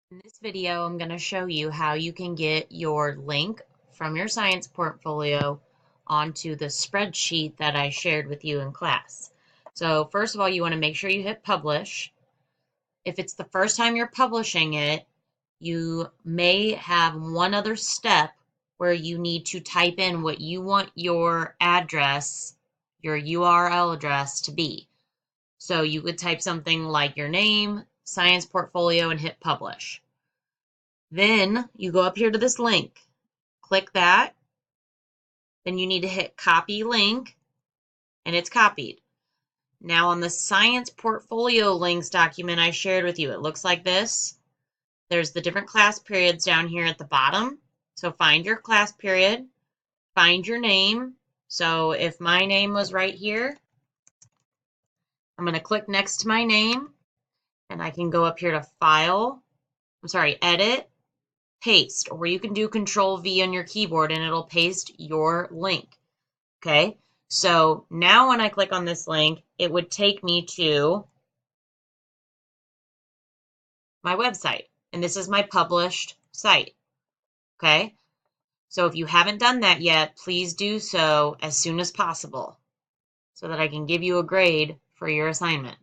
In this video, I'm going to show you how you can get your link from your science portfolio onto the spreadsheet that I shared with you in class. So first of all, you want to make sure you hit publish. If it's the first time you're publishing it, you may have one other step where you need to type in what you want your address, your URL address to be. So you would type something like your name, science portfolio, and hit publish. Then you go up here to this link, click that, then you need to hit copy link, and it's copied. Now on the science portfolio links document I shared with you, it looks like this. There's the different class periods down here at the bottom. So find your class period, find your name. So if my name was right here, I'm going to click next to my name, and I can go up here to edit, paste, or you can do Control V on your keyboard and it'll paste your link. Okay, so now when I click on this link, it would take me to my website, and this is my published site. Okay, so if you haven't done that yet, please do so as soon as possible so that I can give you a grade for your assignment.